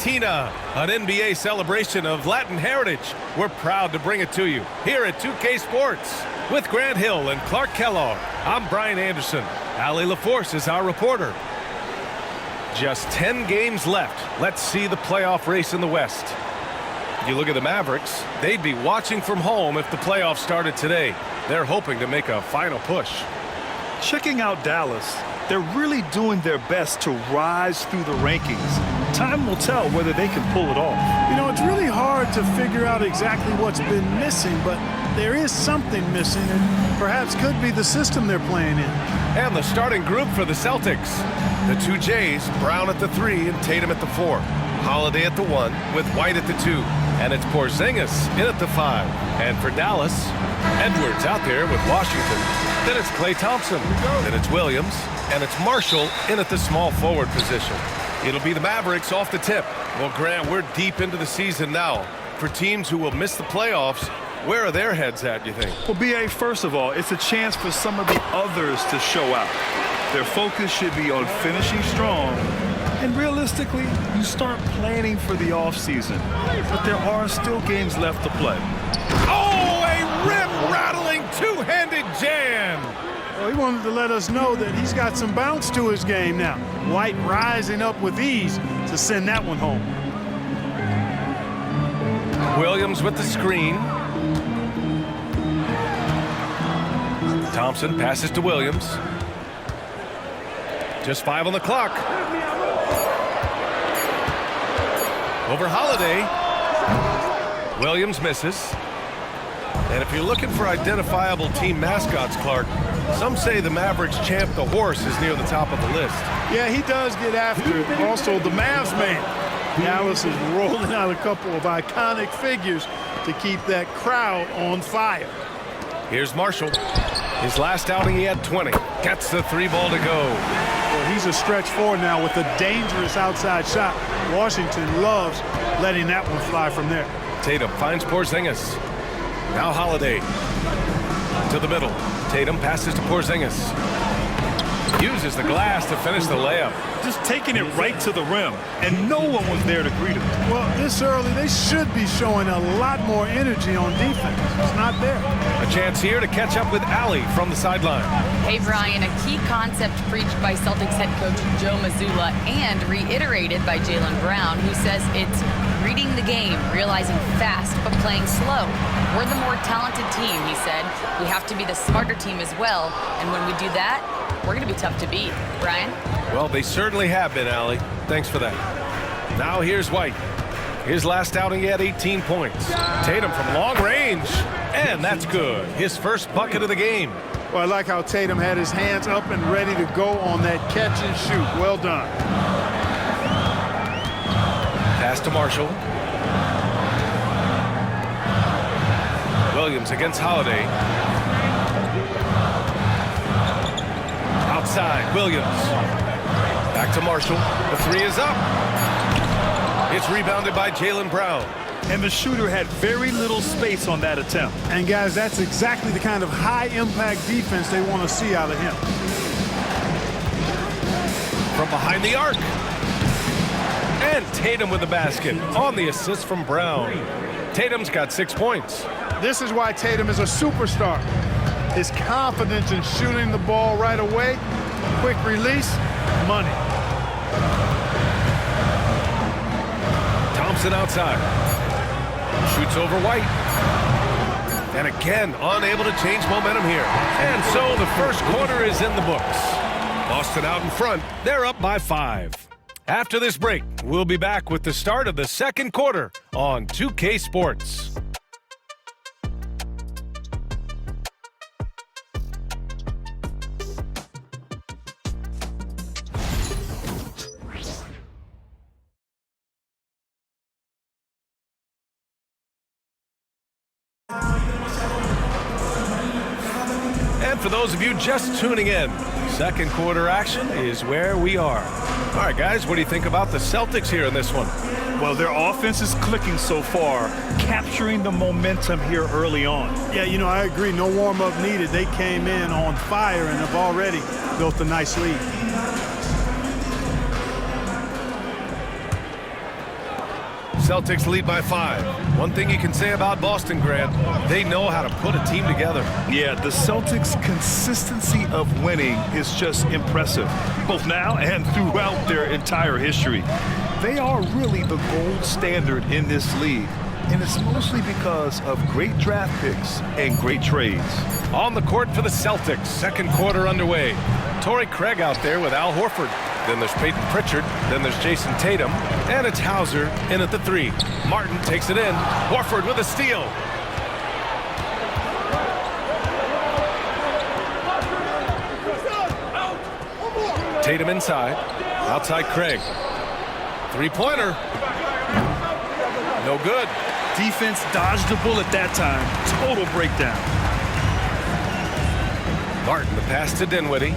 Latina, an NBA celebration of Latin heritage. We're proud to bring it to you here at 2K Sports. With Grant Hill and Clark Kellogg, I'm Brian Anderson. Allie LaForce is our reporter. Just 10 games left. Let's see the playoff race in the West. You look at the Mavericks, they'd be watching from home if the playoffs started today. They're hoping to make a final push. Checking out Dallas, they're really doing their best to rise through the rankings. Time will tell whether they can pull it off. You know, it's really hard to figure out exactly what's been missing, but there is something missing, and perhaps could be the system they're playing in. And the starting group for the Celtics. The two Jays, Brown at the 3 and Tatum at the 4. Holiday at the 1 with White at the 2. And it's Porzingis in at the 5. And for Dallas, Edwards out there with Washington. Then it's Klay Thompson. Then it's Williams. And it's Marshall in at the small forward position. It'll be the Mavericks off the tip. Well, Grant, we're deep into the season now. For teams who will miss the playoffs, where are their heads at, you think? Well, B.A., first of all, it's a chance for some of the others to show out. Their focus should be on finishing strong. And realistically, you start planning for the offseason. But there are still games left to play. Oh, a rim-rattling two-handed jam! Well, he wanted to let us know that he's got some bounce to his game now. White rising up with ease to send that one home. Williams with the screen. Thompson passes to Williams. Just 5 on the clock. Over Holiday. Williams misses. And if you're looking for identifiable team mascots, Clark, some say the Mavericks champ, the horse, is near the top of the list. Yeah, he does get after it. Also, the Mavs man. Dallas is rolling out a couple of iconic figures to keep that crowd on fire. Here's Marshall. His last outing, he had 20. Gets the 3-ball to go. Well, he's a stretch forward now with a dangerous outside shot. Washington loves letting that one fly from there. Tatum finds Porzingis. Now Holiday to the middle. Tatum passes to Porzingis. Uses the glass to finish the layup. Just taking it right to the rim, and no one was there to greet him. Well, this early, they should be showing a lot more energy on defense. It's not there. A chance here to catch up with Allie from the sideline. Hey, Brian, a key concept preached by Celtics head coach Joe Mazzulla and reiterated by Jaylen Brown, who says it's reading the game, realizing fast, but playing slow. We're the more talented team, he said. We have to be the smarter team as well, and when we do that, we're going to be tough to beat. Brian? Well, they certainly have been, Allie. Thanks for that. Now here's White. His last outing, he had 18 points. Tatum from long range, and that's good. His first bucket of the game. Well, I like how Tatum had his hands up and ready to go on that catch and shoot. Well done. Pass to Marshall. Williams against Holiday. Outside, Williams. Back to Marshall. The 3 is up. It's rebounded by Jaylen Brown. And the shooter had very little space on that attempt. And, guys, that's exactly the kind of high-impact defense they want to see out of him. From behind the arc. And Tatum with the basket on the assist from Brown. Tatum's got 6 points. This is why Tatum is a superstar. His confidence in shooting the ball right away, quick release, money. Thompson outside. Shoots over White. And again, unable to change momentum here. And so the first quarter is in the books. Boston out in front. They're up by 5. After this break, we'll be back with the start of the second quarter on 2K Sports. And for those of you just tuning in, second quarter action is where we are. All right, guys, what do you think about the Celtics here in this one? Well, their offense is clicking so far, capturing the momentum here early on. Yeah, you know, I agree. No warm-up needed. They came in on fire and have already built a nice lead. Celtics lead by 5. One thing you can say about Boston, Grant, they know how to put a team together. Yeah, the Celtics' consistency of winning is just impressive, both now and throughout their entire history. They are really the gold standard in this league, and it's mostly because of great draft picks and great trades. On the court for the Celtics, second quarter underway. Torrey Craig out there with Al Horford. Then there's Peyton Pritchard. Then there's Jason Tatum. And it's Hauser in at the 3. Martin takes it in. Horford with a steal. Tatum inside. Outside Craig. Three-pointer. No good. Defense dodged the bullet that time. Total breakdown. Martin, the pass to Dinwiddie.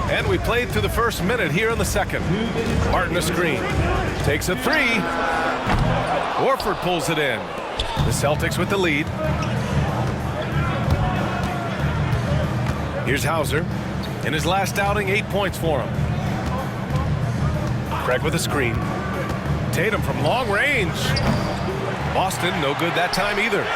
And we played through the first minute here in the second. Martin a screen. Takes a 3. Horford pulls it in. The Celtics with the lead. Here's Hauser. In his last outing, 8 points for him. Craig with a screen. Tatum from long range. Boston, no good that time either.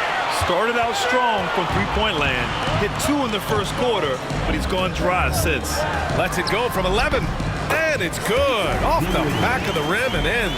Started out strong from three-point land. Hit 2 in the first quarter, but he's gone dry since. Lets it go from 11. And it's good. Off the back of the rim and in.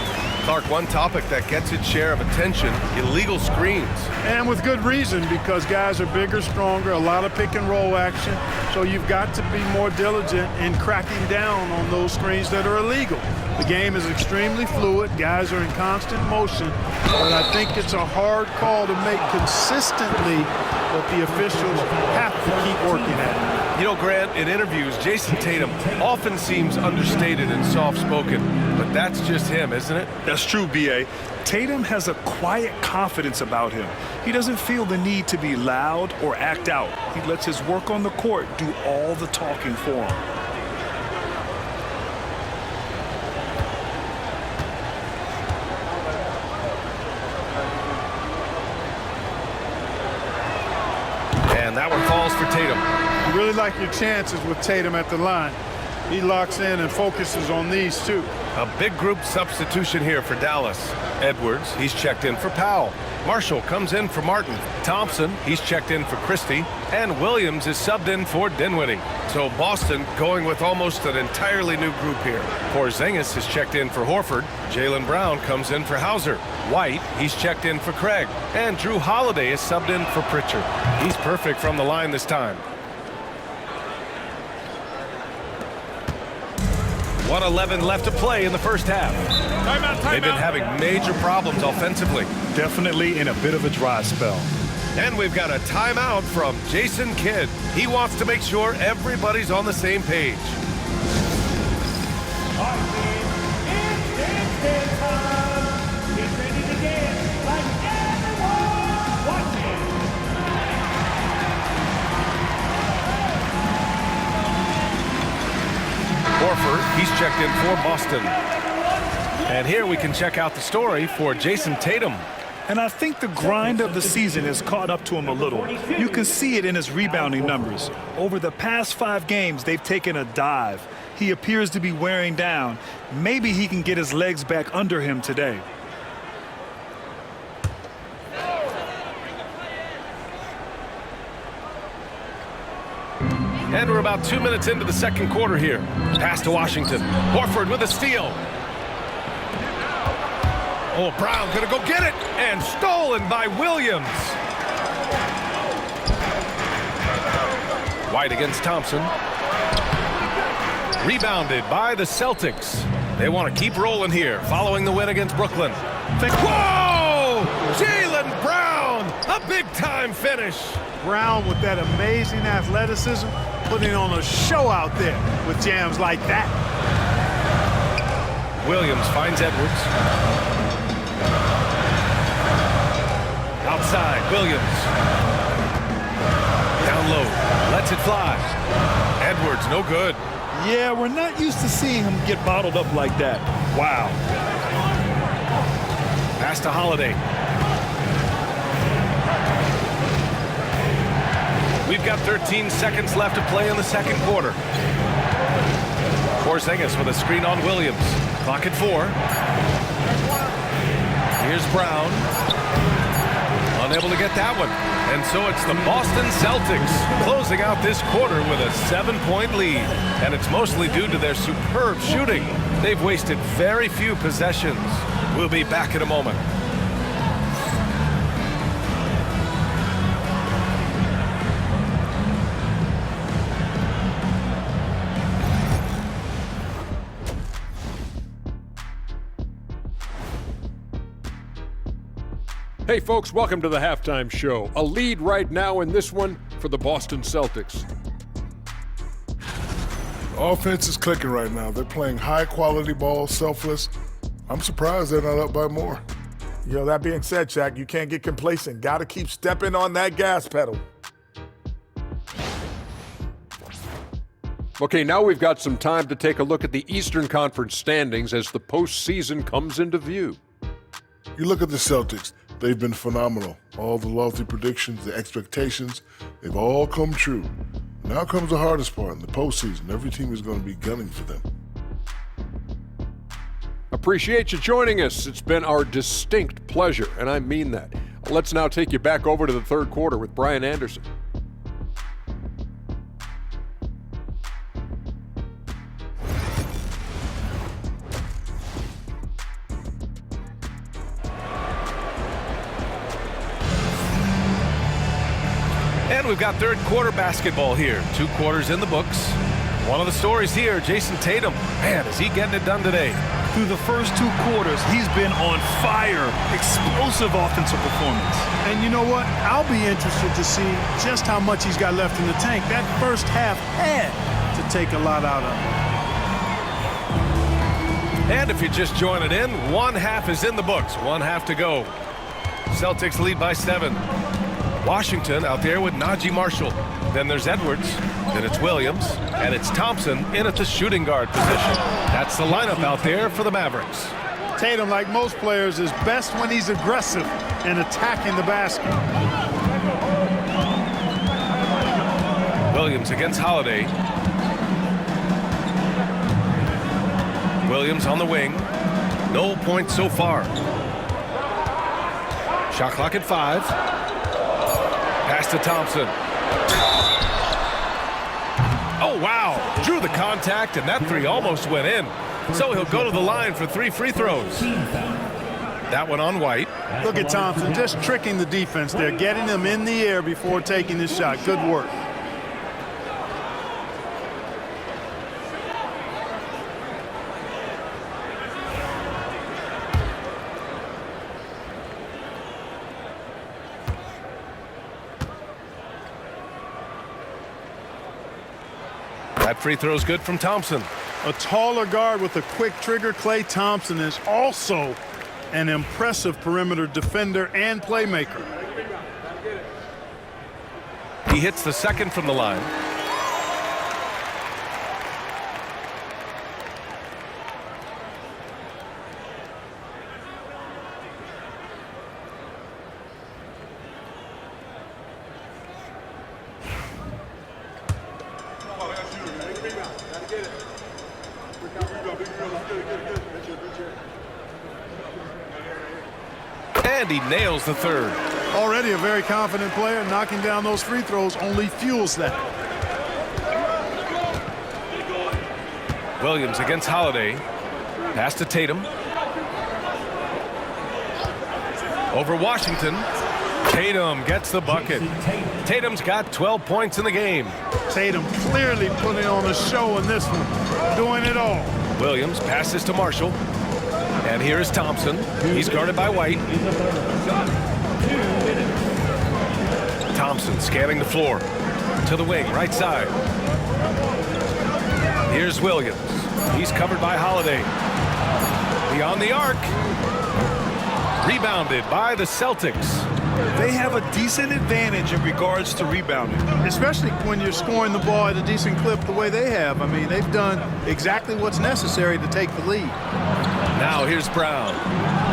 Clark, one topic that gets its share of attention, illegal screens. And with good reason, because guys are bigger, stronger, a lot of pick and roll action. So you've got to be more diligent in cracking down on those screens that are illegal. The game is extremely fluid. Guys are in constant motion. But I think it's a hard call to make consistently, but the officials have to keep working at it. You know, Grant, in interviews, Jason Tatum often seems understated and soft-spoken, but that's just him, isn't it? That's true, B.A. Tatum has a quiet confidence about him. He doesn't feel the need to be loud or act out. He lets his work on the court do all the talking for him. And that one falls for Tatum. You really like your chances with Tatum at the line. He locks in and focuses on these two. A big group substitution here for Dallas. Edwards, he's checked in for Powell. Marshall comes in for Martin. Thompson, he's checked in for Christie. And Williams is subbed in for Dinwiddie. So Boston going with almost an entirely new group here. Porzingis is checked in for Horford. Jaylen Brown comes in for Hauser. White, he's checked in for Craig. And Drew Holiday is subbed in for Pritchard. He's perfect from the line this time. 1:11 left to play in the first half. They've been having major problems offensively. Definitely in a bit of a dry spell. And we've got a timeout from Jason Kidd. He wants to make sure everybody's on the same page. Horford, he's checked in for Boston. And here we can check out the story for Jason Tatum. And I think the grind of the season has caught up to him a little. You can see it in his rebounding numbers. Over the past 5 games, they've taken a dive. He appears to be wearing down. Maybe he can get his legs back under him today. And we're about 2 minutes into the second quarter here. Pass to Washington. Horford with a steal. Oh, Brown gonna go get it. And stolen by Williams. White against Thompson. Rebounded by the Celtics. They want to keep rolling here, following the win against Brooklyn. Whoa! Jaylen Brown! A big-time finish. Brown with that amazing athleticism, putting on a show out there with jams like that. Williams finds Edwards. Outside, Williams. Down low, lets it fly. Edwards, no good. Yeah, we're not used to seeing him get bottled up like that. Wow. Pass to Holiday. We've got 13 seconds left to play in the second quarter. Porzingis with a screen on Williams. Clock at 4. Here's Brown. Unable to get that one. And so it's the Boston Celtics closing out this quarter with a 7-point lead. And it's mostly due to their superb shooting. They've wasted very few possessions. We'll be back in a moment. Hey folks, welcome to the halftime show. A lead right now in this one for the Boston Celtics. Offense is clicking right now. They're playing high-quality ball, selfless. I'm surprised they're not up by more. You know, that being said, Shaq, you can't get complacent. Got to keep stepping on that gas pedal. Okay, now we've got some time to take a look at the Eastern Conference standings as the postseason comes into view. You look at the Celtics. They've been phenomenal. All the lofty predictions, the expectations, they've all come true. Now comes the hardest part in the postseason. Every team is going to be gunning for them. Appreciate you joining us. It's been our distinct pleasure, and I mean that. Let's now take you back over to the third quarter with Brian Anderson. And we've got third quarter basketball here. 2 quarters in the books. One of the stories here, Jason Tatum. Man, is he getting it done today? Through the first 2 quarters, he's been on fire. Explosive offensive performance. And you know what? I'll be interested to see just how much he's got left in the tank. That first half had to take a lot out of him. And if you're just joining in, 1 half is in the books. 1 half to go. Celtics lead by 7. Washington out there with Najee Marshall. Then there's Edwards. Then it's Williams. And it's Thompson in at the shooting guard position. That's the lineup out there for the Mavericks. Tatum, like most players, is best when he's aggressive and attacking the basket. Williams against Holiday. Williams on the wing. No points so far. Shot clock at 5. Pass to Thompson. Oh, wow. Drew the contact, and that 3 almost went in. So he'll go to the line for 3 free throws. That one on White. Look at Thompson just tricking the defense there, getting them in the air before taking the shot. Good work. That free throw is good from Thompson. A taller guard with a quick trigger, Klay Thompson, is also an impressive perimeter defender and playmaker. He hits the second from the line. And he nails the third. Already a very confident player. Knocking down those free throws only fuels that. Williams against Holiday. Pass to Tatum. Over Washington. Tatum gets the bucket. Tatum's got 12 points in the game. Tatum clearly putting on a show in this one. Doing it all. Williams passes to Marshall. And here is Thompson. He's guarded by White. Thompson scanning the floor. To the wing, right side. Here's Williams. He's covered by Holiday. Beyond the arc. Rebounded by the Celtics. They have a decent advantage in regards to rebounding. Especially when you're scoring the ball at a decent clip the way they have. I mean, they've done exactly what's necessary to take the lead. Now here's Brown,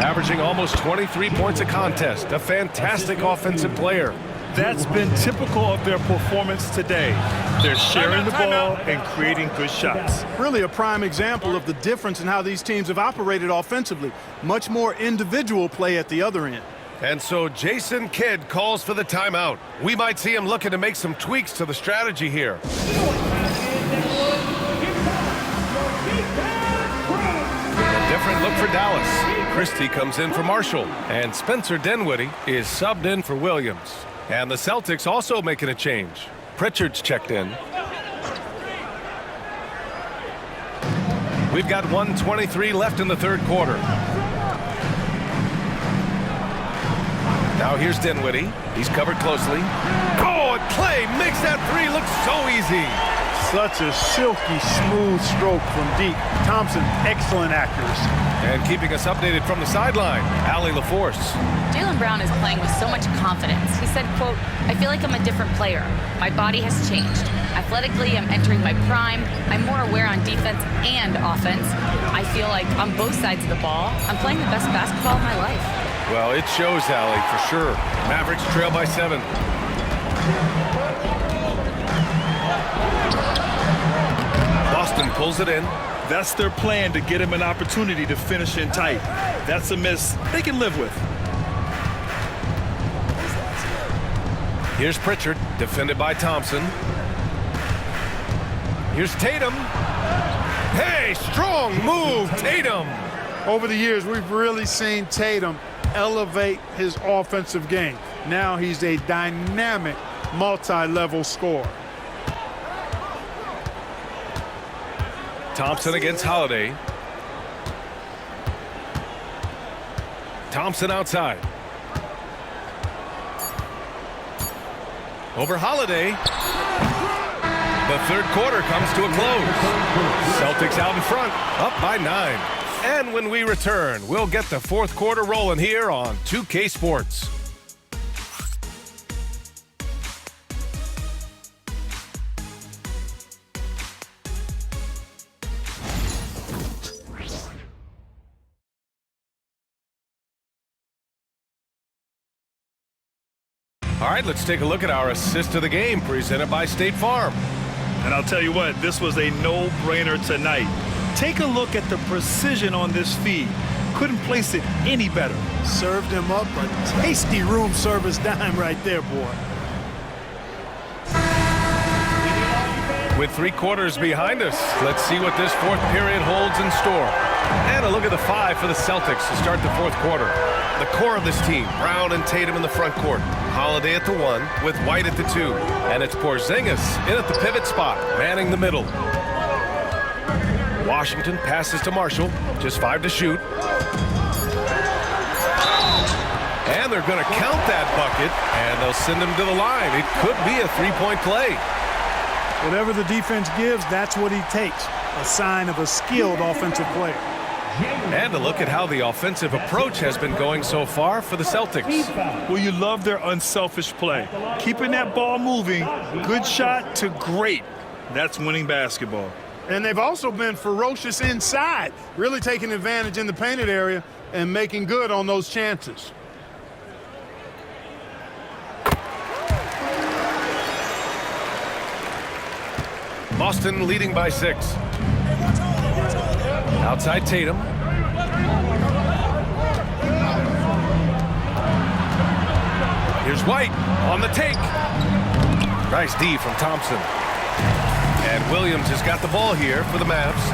averaging almost 23 points a contest. A fantastic offensive player. That's been typical of their performance today. They're sharing the ball and creating good shots. Really a prime example of the difference in how these teams have operated offensively. Much more individual play at the other end. And so Jason Kidd calls for the timeout. We might see him looking to make some tweaks to the strategy here. A different look for Dallas. Christie comes in for Marshall, and Spencer Dinwiddie is subbed in for Williams. And the Celtics also making a change. Pritchard's checked in. We've got 1:23 left in the third quarter. Now here's Dinwiddie. He's covered closely. Oh, and Clay makes that three look so easy. Such a silky, smooth stroke from deep. Thompson, excellent accuracy. And keeping us updated from the sideline, Allie LaForce. Jaylen Brown is playing with so much confidence. He said, quote, "I feel like I'm a different player. My body has changed. Athletically, I'm entering my prime. I'm more aware on defense and offense. I feel like on both sides of the ball, I'm playing the best basketball of my life." Well, it shows, Allie, for sure. Mavericks trail by 7. Boston pulls it in. That's their plan, to get him an opportunity to finish in tight. That's a miss they can live with. Here's Pritchard, defended by Thompson. Here's Tatum. Hey, strong move, Tatum. Over the years, we've really seen Tatum elevate his offensive game. Now he's a dynamic, multi-level scorer. Thompson against Holiday. Thompson outside. Over Holiday. The third quarter comes to a close. Celtics out in front, up by 9. And when we return, we'll get the fourth quarter rolling here on 2K Sports. All right, let's take a look at our assist of the game presented by State Farm. And I'll tell you what, this was a no-brainer tonight. Take a look at the precision on this feed. Couldn't place it any better. Served him up a tasty room service dime right there, boy. With 3 quarters behind us, let's see what this fourth period holds in store. And a look at the 5 for the Celtics to start the fourth quarter. The core of this team, Brown and Tatum in the front court. Holiday at the 1 with White at the 2. And it's Porzingis in at the pivot spot, manning the middle. Washington passes to Marshall, just 5 to shoot. And they're going to count that bucket, and they'll send him to the line. It could be a 3-point play. Whatever the defense gives, that's what he takes. A sign of a skilled offensive player. And a look at how the offensive approach has been going so far for the Celtics. Well, you love their unselfish play. Keeping that ball moving, good shot to great. That's winning basketball. And they've also been ferocious inside, really taking advantage in the painted area and making good on those chances. Boston leading by 6. Outside Tatum. Here's White on the take. Nice D from Thompson. And Williams has got the ball here for the Mavs.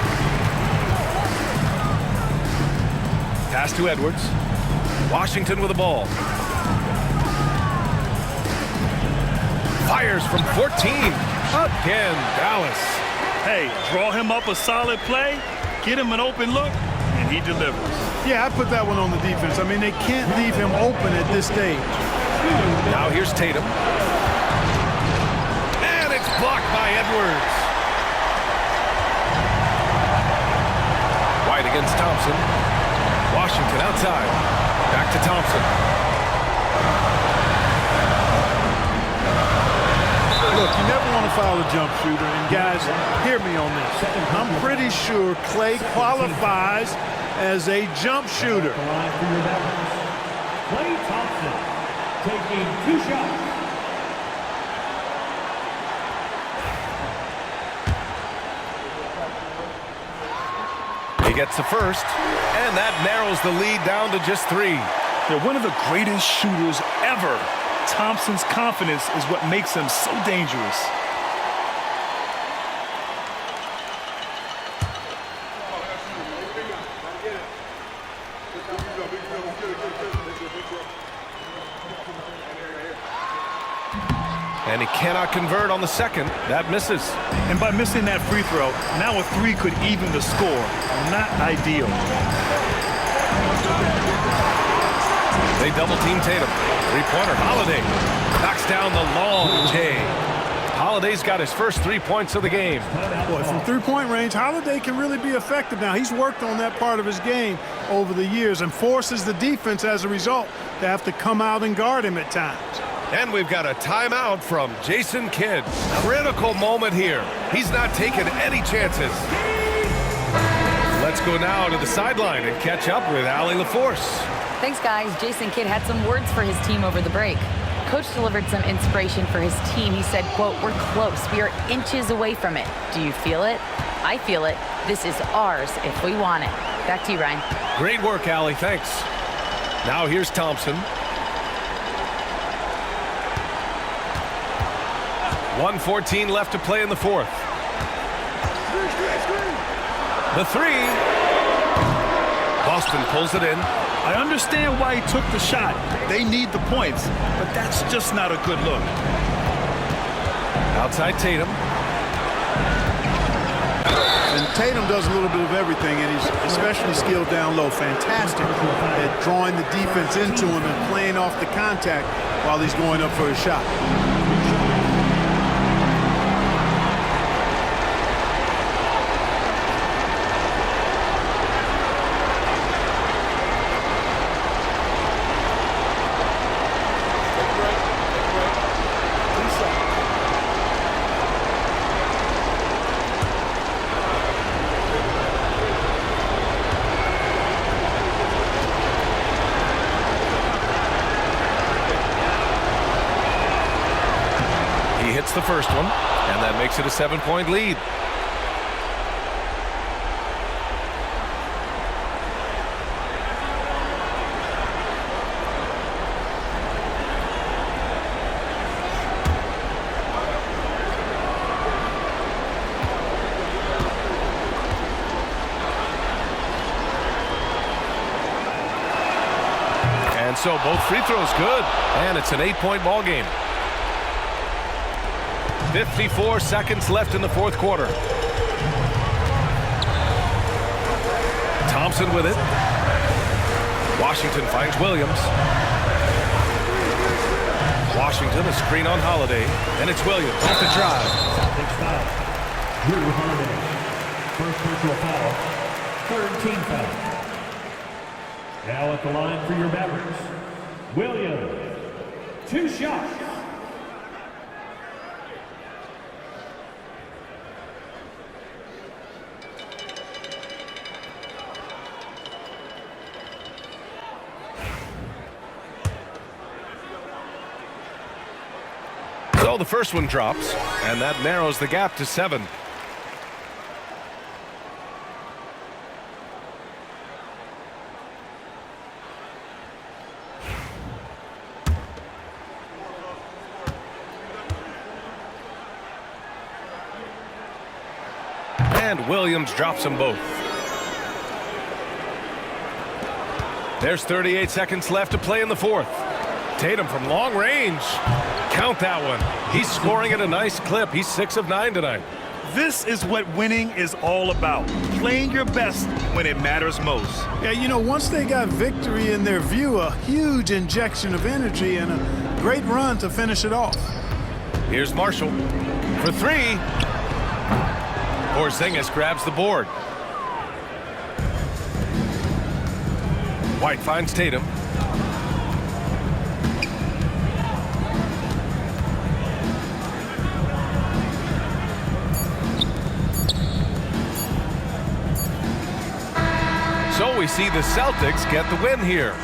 Pass to Edwards. Washington with the ball. Fires from 14. Again, Dallas. Hey, draw him up a solid play, get him an open look, and he delivers. Yeah, I put that one on the defense. I mean, they can't leave him open at this stage. Now here's Tatum. And it's blocked by Edwards. White against Thompson. Washington outside. Back to Thompson. Look, you never want to foul a jump shooter, and guys, hear me on this. I'm pretty sure Clay qualifies as a jump shooter. Clay Thompson taking 2 shots. gets the first, and that narrows the lead down to just 3. They're one of the greatest shooters ever. Thompson's confidence is what makes him so dangerous. And he cannot convert on the second. That misses. And by missing that free throw, now a 3 could even the score. Not ideal. They double-team Tatum. Three-pointer, Holiday knocks down the long J. Holiday's got his first 3 points of the game. Boy, from three-point range, Holiday can really be effective now. He's worked on that part of his game over the years and forces the defense as a result to have to come out and guard him at times. And we've got a timeout from Jason Kidd. Critical moment here. He's not taking any chances. Let's go now to the sideline and catch up with Allie LaForce. Thanks, guys. Jason Kidd had some words for his team over the break. Coach delivered some inspiration for his team. He said, quote, "We're close. We are inches away from it. Do you feel it? I feel it. This is ours if we want it." Back to you, Ryan. Great work, Allie. Thanks. Now here's Thompson. 1:14 left to play in the fourth. The 3. Boston pulls it in. I understand why he took the shot. They need the points, but that's just not a good look. Outside Tatum. And Tatum does a little bit of everything, and he's especially skilled down low. Fantastic at drawing the defense into him and playing off the contact while he's going up for a shot. The first one, and that makes it a 7-point lead. And so both free throws good, and it's an 8-point ball game. 54 seconds left in the fourth quarter. Thompson with it. Washington finds Williams. Washington, a screen on Holiday, and it's Williams off the drive. Drew Holiday, first personal foul, third team foul. Now at the line for your Mavericks, Williams, 2 shots. So the first one drops, and that narrows the gap to 7. And Williams drops them both. There's 38 seconds left to play in the fourth. Tatum from long range. Count that one. He's scoring at a nice clip. He's 6 of 9 tonight. This is what winning is all about. Playing your best when it matters most. Yeah, you know, once they got victory in their view, a huge injection of energy and a great run to finish it off. Here's Marshall for 3. Porzingis grabs the board. White finds Tatum. So we see the Celtics get the win here.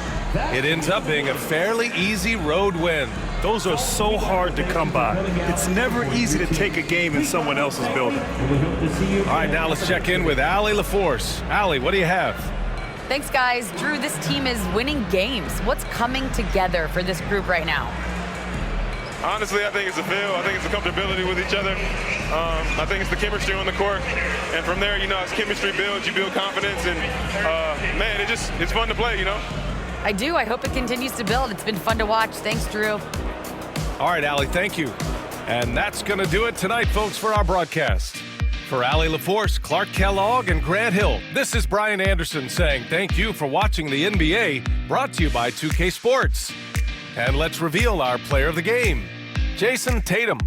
It ends up being a fairly easy road win. Those are so hard to come by. It's never easy to take a game in someone else's building. All right, now let's check in with Allie LaForce. Allie, what do you have? Thanks, guys. Drew, this team is winning games. What's coming together for this group right now? Honestly, I think it's the feel. I think it's the comfortability with each other. I think it's the chemistry on the court. And from there, as chemistry builds, you build confidence. And, man, it's fun to play, I do. I hope it continues to build. It's been fun to watch. Thanks, Drew. All right, Allie, thank you. And that's going to do it tonight, folks, for our broadcast. For Allie LaForce, Clark Kellogg, and Grant Hill, this is Brian Anderson saying thank you for watching the NBA, brought to you by 2K Sports. And let's reveal our player of the game, Jason Tatum.